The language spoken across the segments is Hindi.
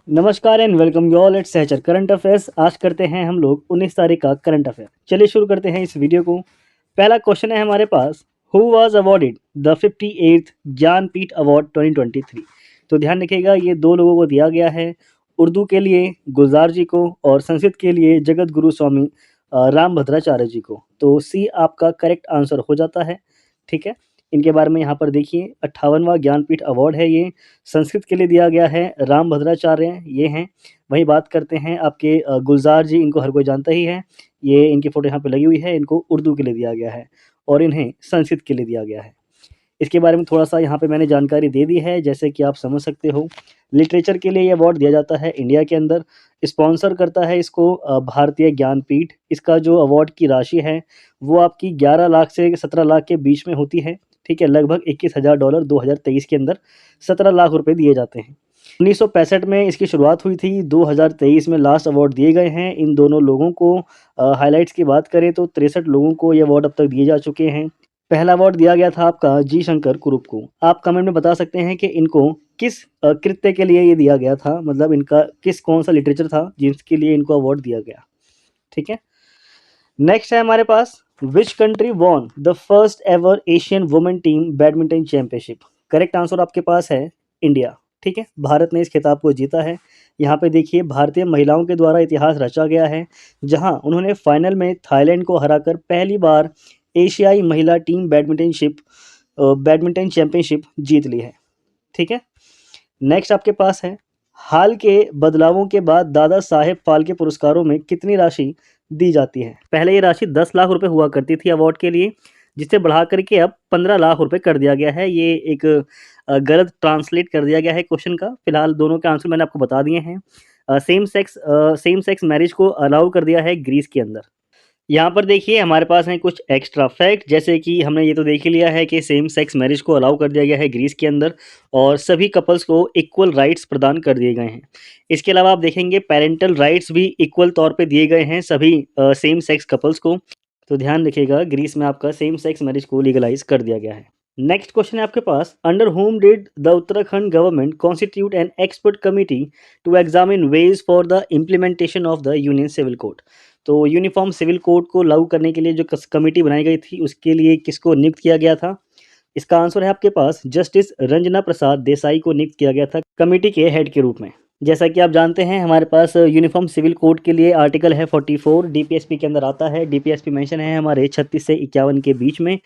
नमस्कार and welcome you all at Sahchar current affairs. आज करते हैं हम लोग 19 तारीख का करंट अफेयर। चलिए शुरू करते हैं इस वीडियो को। पहला क्वेश्चन है हमारे पास, who was awarded the 58th Jnanpith award 2023। तो ध्यान रखिएगा, ये दो लोगों को दिया गया है। उर्दू के लिए गुलजार जी को और संस्कृत के लिए जगत गुरु स्वामी रामभद्राचार्य जी को। तो सी आपका करेक्ट आंसर हो जाता है। ठीक है, इनके बारे में यहाँ पर देखिए, 58वां ज्ञानपीठ अवार्ड है ये। संस्कृत के लिए दिया गया है, रामभद्राचार्य ये हैं। वहीं बात करते हैं आपके गुलजार जी, इनको हर कोई जानता ही है। ये इनकी फ़ोटो यहाँ पे लगी हुई है, इनको उर्दू के लिए दिया गया है और इन्हें संस्कृत के लिए दिया गया है। इसके बारे में थोड़ा-सा यहाँ पे मैंने जानकारी दे दी है, जैसे कि आप समझ सकते हो। लिटरेचर के लिए ये अवार्ड दिया जाता है इंडिया के अंदर। स्पॉन्सर करता है इसको भारतीय ज्ञानपीठ। इसका जो अवार्ड की राशि है, वो आपकी 11 लाख से 17 लाख के बीच में होती है। ठीक है, लगभग $21,000 2023 के अंदर 17 लाख रुपए दिए जाते हैं। 1965 में इसकी शुरुआत हुई थी, 2023 में लास्ट अवार्ड दिए गए हैं इन दोनों लोगों को। हाइलाइट्स की बात करें तो 63 लोगों को ये अवार्ड अब तक दिए जा चुके हैं। पहला अवार्ड दिया गया था आपका जी शंकर कुरुप को। आप कमेंट में बता सकते हैं कि इनको किस कृत्य के लिए ये दिया गया था, मतलब इनका कौन सा लिटरेचर था जिसके लिए इनको अवार्ड दिया गया। ठीक है, नेक्स्ट है हमारे पास, which country won the first ever Asian women team badminton championship. Correct answer आपके पास है इंडिया। ठीक है, भारत ने इस खिताब को जीता है। यहाँ पे देखिए, भारतीय महिलाओं के द्वारा इतिहास रचा गया है, जहाँ उन्होंने फाइनल में थाईलैंड को हराकर पहली बार एशियाई महिला टीम बैडमिंटन चैंपियनशिप जीत ली है। ठीक है, नेक्स्ट आपके पास है, हाल के बदलावों के बाद दादा साहेब फाल्के पुरस्कारों में कितनी राशि दी जाती है। पहले ये राशि 10 लाख रुपए हुआ करती थी अवार्ड के लिए, जिसे बढ़ा करके अब 15 लाख रुपए कर दिया गया है। ये एक गलत ट्रांसलेट कर दिया गया है क्वेश्चन का। फिलहाल दोनों के आंसर मैंने आपको बता दिए हैं। सेम सेक्स मैरिज को अलाउ कर दिया है ग्रीस के अंदर। यहाँ पर देखिए, हमारे पास हैं कुछ एक्स्ट्रा फैक्ट, जैसे कि हमने ये तो देख ही लिया है कि सेम सेक्स मैरिज को अलाउ कर दिया गया है ग्रीस के अंदर और सभी कपल्स को इक्वल राइट्स प्रदान कर दिए गए हैं। इसके अलावा आप देखेंगे पेरेंटल राइट्स भी इक्वल तौर पे दिए गए हैं सभी सेम सेक्स कपल्स को। तो ध्यान रखिएगा, ग्रीस में आपका सेम सेक्स मैरिज को लीगलाइज कर दिया गया है। नेक्स्ट क्वेश्चन है आपके पास, under home did the Uttarakhand government constitute an expert committee to examine ways for the implementation of the union civil code. तो यूनिफॉर्म सिविल कोड को लागू करने के लिए जो कमेटी बनाई गई थी, उसके लिए किसको नियुक्त किया गया था। इसका आंसर है आपके पास जस्टिस रंजना प्रसाद देसाई को नियुक्त किया गया था कमेटी के हेड के रूप में। जैसा कि आप जानते हैं, हमारे पास यूनिफॉर्म सिविल कोड के लिए आर्टिकल है 44, डीपीएसपी के अंदर आता है। डीपीएसपी मेंशन है हमारे 36 से 51 के बीच में।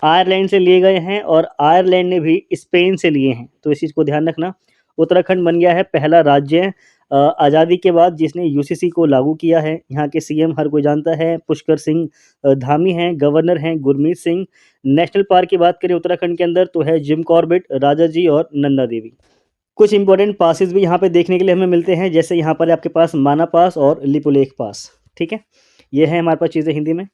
आयरलैंड से लिए गए हैं और आयरलैंड ने भी स्पेन से लिए हैं, तो इस चीज़ को ध्यान रखना। उत्तराखंड बन गया है पहला राज्य आज़ादी के बाद जिसने यूसीसी को लागू किया है। यहाँ के सीएम हर कोई जानता है, पुष्कर सिंह धामी हैं। गवर्नर हैं गुरमीत सिंह। नेशनल पार्क की बात करें उत्तराखंड के अंदर तो है जिम कॉर्बेट, राजा जी और नंदा देवी। कुछ इंपॉर्टेंट पासेस भी यहाँ पे देखने के लिए हमें मिलते हैं, जैसे यहाँ पर आपके पास माना पास और लिपुलेख पास। ठीक है, ये है हमारे पास चीज़ें हिंदी में।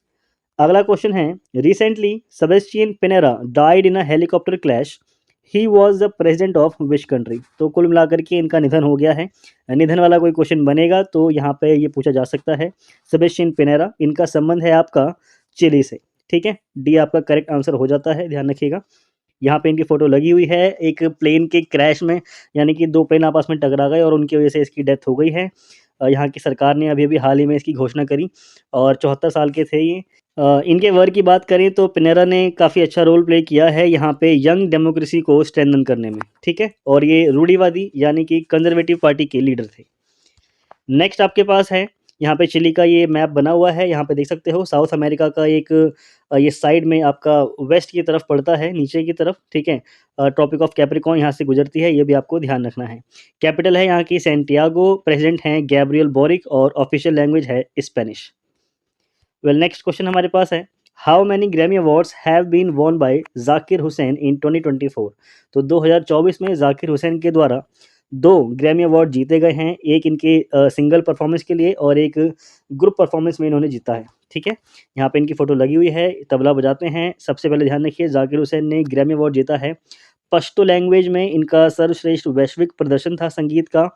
अगला क्वेश्चन है, recently Sebastian Pinera died in a helicopter clash. He was the president of which country. तो कुल मिलाकर के इनका निधन हो गया है। निधन वाला कोई क्वेश्चन बनेगा तो यहाँ पे ये पूछा जा सकता है। सेबेस्टियन पिनेरा, इनका संबंध है आपका चिली से। ठीक है, डी आपका करेक्ट आंसर हो जाता है, ध्यान रखिएगा। यहाँ पे इनकी फ़ोटो लगी हुई है एक प्लेन के क्रैश में, यानी कि 2 प्लेन आपस में टकरा गए और उनकी वजह से इसकी डेथ हो गई है। यहाँ की सरकार ने अभी-अभी हाल ही में इसकी घोषणा करी और 74 साल के थे ये। इनके वर्क की बात करें तो पिनेरा ने काफ़ी अच्छा रोल प्ले किया है यहाँ पे यंग डेमोक्रेसी को स्ट्रेंथन करने में। ठीक है, और ये रूढ़िवादी यानी कि कंजर्वेटिव पार्टी के लीडर थे। नेक्स्ट आपके पास है, यहाँ पे चिली का ये मैप बना हुआ है, यहाँ पे देख सकते हो साउथ अमेरिका का एक ये साइड में आपका वेस्ट की तरफ पड़ता है, नीचे की तरफ। ठीक है, ट्रॉपिक ऑफ कैप्रिकॉर्न यहाँ से गुजरती है, ये भी आपको ध्यान रखना है। कैपिटल है यहाँ की सैंटियागो, प्रेसिडेंट हैं गैब्रियल बोरिक और ऑफिशियल लैंग्वेज है स्पेनिश। वेल, नेक्स्ट क्वेश्चन हमारे पास है, how many Grammy awards have been won by Zakir Hussain in 2024। तो 2024 में जाकिर हुसैन के द्वारा 2 ग्रैमी अवार्ड जीते गए हैं, एक इनके सिंगल परफॉर्मेंस के लिए और एक ग्रुप परफॉर्मेंस में इन्होंने जीता है। ठीक है, यहाँ पे इनकी फ़ोटो लगी हुई है, तबला बजाते हैं। सबसे पहले ध्यान रखिए, जाकिर हुसैन ने ग्रैमी अवार्ड जीता है पश्तो लैंग्वेज में। इनका सर्वश्रेष्ठ वैश्विक प्रदर्शन था संगीत का,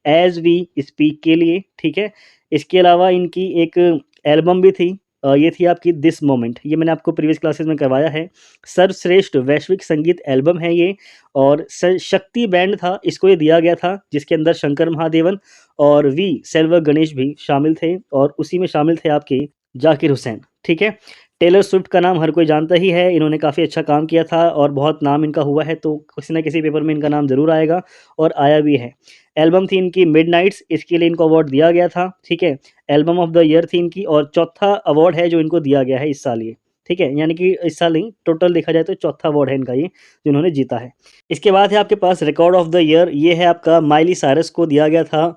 एज वी स्पीक के लिए। ठीक है, इसके अलावा इनकी एक एल्बम भी थी ये थी आपकी दिस मोमेंट, ये मैंने आपको प्रीवियस क्लासेस में करवाया है। सर्वश्रेष्ठ वैश्विक संगीत एल्बम है ये, और शक्ति बैंड था, इसको ये दिया गया था, जिसके अंदर शंकर महादेवन और वी सेल्वर गणेश भी शामिल थे, और उसी में शामिल थे आपके जाकिर हुसैन। ठीक है, टेलर स्विफ्ट का नाम हर कोई जानता ही है, इन्होंने काफ़ी अच्छा काम किया था और बहुत नाम इनका हुआ है, तो किसी ना किसी पेपर में इनका नाम ज़रूर आएगा, और आया भी है। एल्बम थी इनकी मिडनाइट्स, इसके लिए इनको अवार्ड दिया गया था। ठीक है, एल्बम ऑफ द ईयर थी इनकी, और चौथा अवार्ड है जो इनको दिया गया है इस साल ये। ठीक है, यानी कि इस साल नहीं, टोटल देखा जाए तो चौथा अवार्ड है इनका ये, जो इन्होंने जीता है। इसके बाद है आपके पास रिकॉर्ड ऑफ द ईयर, ये है आपका माइली साइरस को दिया गया था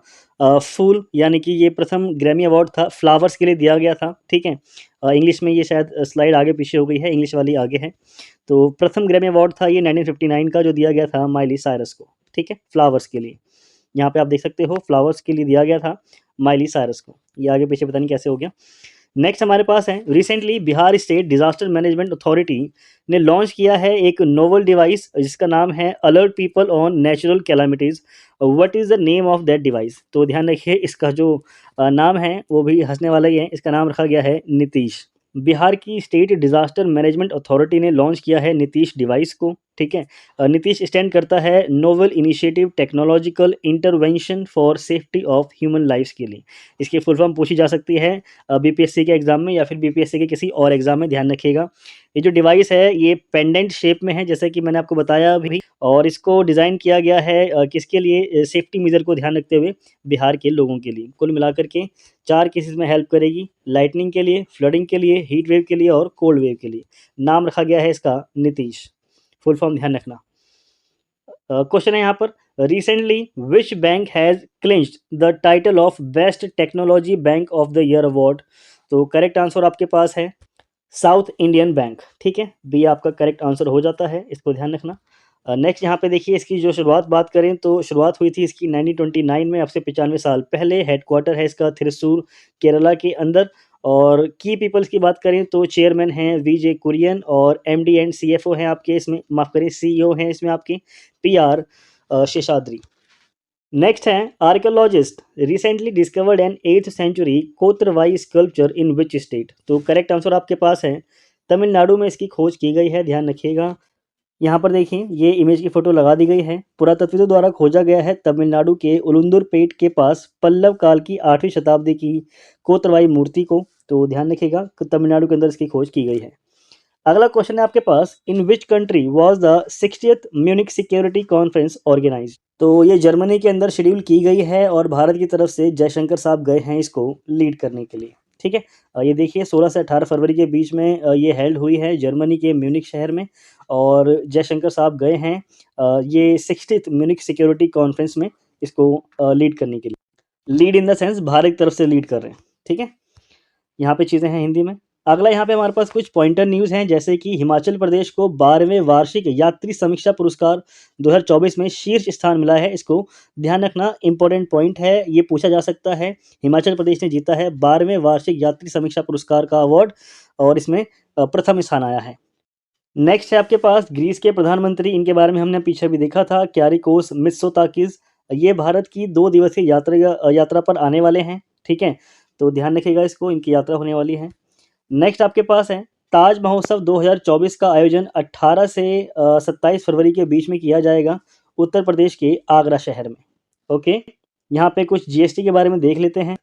फूल, यानी कि ये प्रथम ग्रैमी अवार्ड था, फ्लावर्स के लिए दिया गया था। ठीक है, इंग्लिश में ये शायद स्लाइड आगे पीछे हो गई है, इंग्लिश वाली आगे है। तो प्रथम ग्रैमी अवार्ड था ये 1959 का, जो दिया गया था माइली साइरस को। ठीक है, फ्लावर्स के लिए, यहाँ पे आप देख सकते हो फ्लावर्स के लिए दिया गया था माइली साइरस को, ये आगे पीछे पता नहीं कैसे हो गया। नेक्स्ट हमारे पास है, recently Bihar state disaster management authority ने लॉन्च किया है एक नोवल डिवाइस, जिसका नाम है alert people on natural calamities. What is the name of that device? तो ध्यान रखिए, इसका जो नाम है वो भी हंसने वाला ही है, इसका नाम रखा गया है नीतीश। बिहार की स्टेट डिजास्टर मैनेजमेंट अथॉरिटी ने लॉन्च किया है नीतीश डिवाइस को। ठीक है, नीतीश स्टैंड करता है novel initiative technological intervention for safety of human lifes के लिए। इसकी फुल फॉर्म पूछी जा सकती है बीपीएससी के एग्जाम में या फिर बीपीएससी के किसी और एग्जाम में, ध्यान रखिएगा। ये जो डिवाइस है ये पेंडेंट शेप में है, जैसे कि मैंने आपको बताया अभी, और इसको डिज़ाइन किया गया है किसके लिए? सेफ्टी मेजर को ध्यान रखते हुए बिहार के लोगों के लिए। कुल मिलाकर के 4 केसेस में हेल्प करेगी, लाइटनिंग के लिए, फ्लडिंग के लिए, हीट वेव के लिए और कोल्ड वेव के लिए। नाम रखा गया है इसका नीतीश, फुल फॉर्म ध्यान रखना। क्वेश्चन है यहाँ पर, recently which bank has clinched the title of best technology bank of the year award? तो करेक्ट आंसर आपके पास है साउथ इंडियन बैंक। ठीक है, बी आपका करेक्ट आंसर हो जाता है, इसको ध्यान रखना। नेक्स्ट यहाँ पे देखिए, इसकी जो शुरुआत बात करें तो शुरुआत हुई थी इसकी 1929 में, अब से 95 साल पहले। हेडक्वार्टर है इसका थ्रिसुर केरला के अंदर। और की पीपल्स की बात करें तो चेयरमैन हैं वीजे कुरियन, और एमडी एंड सीएफओ हैं आपके इसमें, माफ़ करें सीईओ हैं इसमें आपके पीआर शेषाद्री। नेक्स्ट है, archaeologist recently discovered an 8th century Kotravai sculpture in which state? तो करेक्ट आंसर आपके पास है तमिलनाडु में इसकी खोज की गई है, ध्यान रखिएगा। यहाँ पर देखिए, ये इमेज की फ़ोटो लगा दी गई है। पुरातत्विदों द्वारा खोजा गया है तमिलनाडु के उलुंदुरपेट के पास पल्लव काल की 8वीं शताब्दी की कोतरवाई मूर्ति को, तो ध्यान रखिएगा कि तमिलनाडु के अंदर इसकी खोज की गई है। अगला क्वेश्चन है आपके पास, in which country was the 60th Munich security conference organised? तो ये जर्मनी के अंदर शेड्यूल की गई है, और भारत की तरफ से जयशंकर साहब गए हैं इसको लीड करने के लिए। ठीक है, ये देखिए 16 से 18 फरवरी के बीच में ये हेल्ड हुई है जर्मनी के म्यूनिक शहर में, और जयशंकर साहब गए हैं ये 60th म्यूनिक सिक्योरिटी कॉन्फ्रेंस में इसको लीड करने के लिए। Lead in the sense Bharat की तरफ से लीड कर रहे हैं। ठीक है, यहाँ पे चीज़ें हैं हिंदी में। अगला यहाँ पे हमारे पास कुछ पॉइंटर न्यूज़ हैं, जैसे कि हिमाचल प्रदेश को 12वें वार्षिक यात्री समीक्षा पुरस्कार 2024 में शीर्ष स्थान मिला है, इसको ध्यान रखना, इंपॉर्टेंट पॉइंट है, ये पूछा जा सकता है। हिमाचल प्रदेश ने जीता है 12वें वार्षिक यात्री समीक्षा पुरस्कार का अवार्ड, और इसमें प्रथम स्थान आया है। नेक्स्ट है आपके पास ग्रीस के प्रधानमंत्री, इनके बारे में हमने पीछे भी देखा था, क्यारिकोस मित्सोताकिस। ये भारत की 2 दिवसीय यात्रा पर आने वाले हैं। ठीक है, तो ध्यान रखिएगा इसको, इनकी यात्रा होने वाली है। नेक्स्ट आपके पास है, ताज महोत्सव 2024 का आयोजन 18 से 27 फरवरी के बीच में किया जाएगा उत्तर प्रदेश के आगरा शहर में। ओके, यहाँ पे कुछ जीएसटी के बारे में देख लेते हैं।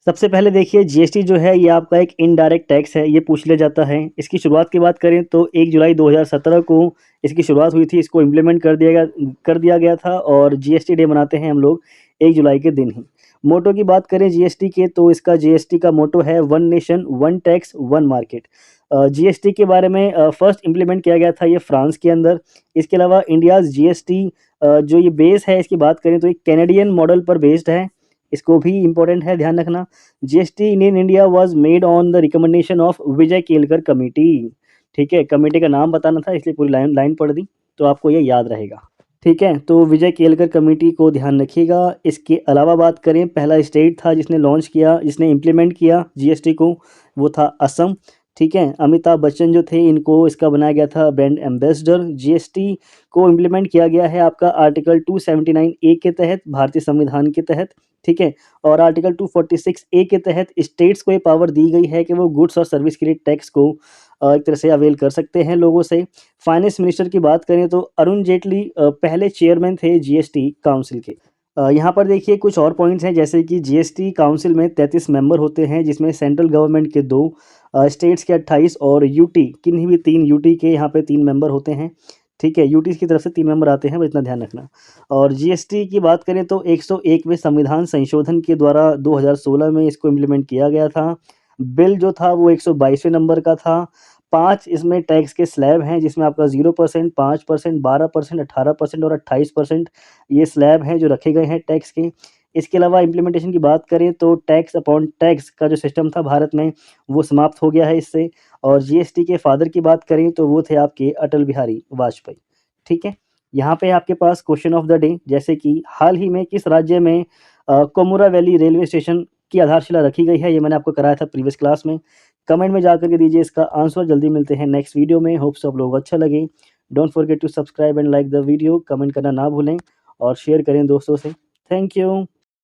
सबसे पहले देखिए, जीएसटी जो है ये आपका एक इनडायरेक्ट टैक्स है, ये पूछ लिया जाता है। इसकी शुरुआत की बात करें तो 1 जुलाई 2017 को इसकी शुरुआत हुई थी, इसको इम्प्लीमेंट कर दिया गया था, और जीएसटी डे मनाते हैं हम लोग 1 जुलाई के दिन ही। मोटो की बात करें जीएसटी के, तो इसका जीएसटी का मोटो है one nation one tax one market. GST के बारे में फर्स्ट इम्प्लीमेंट किया गया था ये फ्रांस के अंदर। इसके अलावा इंडियाज़ जीएसटी जो ये बेस है, इसकी बात करें तो एक कैनेडियन मॉडल पर बेस्ड है, इसको भी इम्पोर्टेंट है, ध्यान रखना। GST in India was made on the recommendation of Vijay Kelkar committee. ठीक है, कमेटी का नाम बताना था इसलिए पूरी लाइन पढ़ दी, तो आपको ये याद रहेगा। ठीक है, तो विजय केलकर कमेटी को ध्यान रखिएगा। इसके अलावा बात करें, पहला स्टेट था जिसने लॉन्च किया, जिसने इम्प्लीमेंट किया जीएसटी को, वो था असम। ठीक है। अमिताभ बच्चन जो थे इनको इसका बनाया गया था ब्रांड एम्बेसडर। जीएसटी को इम्प्लीमेंट किया गया है आपका आर्टिकल 279 ए के तहत, भारतीय संविधान के तहत। ठीक है। और आर्टिकल 246 ए के तहत स्टेट्स को ये पावर दी गई है कि वो गुड्स और सर्विस के लिए टैक्स को एक तरह से अवेल कर सकते हैं लोगों से। फाइनेंस मिनिस्टर की बात करें तो अरुण जेटली पहले चेयरमैन थे जीएसटी काउंसिल के। यहाँ पर देखिए कुछ और पॉइंट्स हैं, जैसे कि जीएसटी काउंसिल में 33 मेंबर होते हैं, जिसमें सेंट्रल गवर्नमेंट के 2, स्टेट्स के 28 और यूटी किन्हीं भी 3 यूटी के यहाँ पे 3 मेंबर होते हैं। ठीक है, यूटी की तरफ से 3 मेंबर आते हैं, बस इतना ध्यान रखना। और जीएसटी की बात करें तो 101वें संविधान संशोधन के द्वारा 2016 में इसको इम्प्लीमेंट किया गया था। बिल जो था वो 122वें नंबर का था। 5 इसमें टैक्स के स्लैब हैं, जिसमें आपका 0%, 5%, 12%, 18% और 28% ये स्लैब हैं जो रखे गए हैं टैक्स के। इसके अलावा इम्प्लीमेंटेशन की बात करें तो टैक्स अपॉन टैक्स का जो सिस्टम था भारत में, वो समाप्त हो गया है इससे। और जीएसटी के फादर की बात करें तो वो थे आपके अटल बिहारी वाजपेयी। ठीक है। यहाँ पे आपके पास क्वेश्चन ऑफ द डे, जैसे कि हाल ही में किस राज्य में कोमुरा वैली रेलवे स्टेशन की आधारशिला रखी गई है, ये मैंने आपको कराया था प्रीवियस क्लास में। कमेंट में जाकर के दीजिए इसका आंसर। जल्दी मिलते हैं नेक्स्ट वीडियो में। होप सब लोग अच्छा लगे। Don't forget to subscribe and like the video. Comment करना ना भूलें और शेयर करें दोस्तों से। Thank you.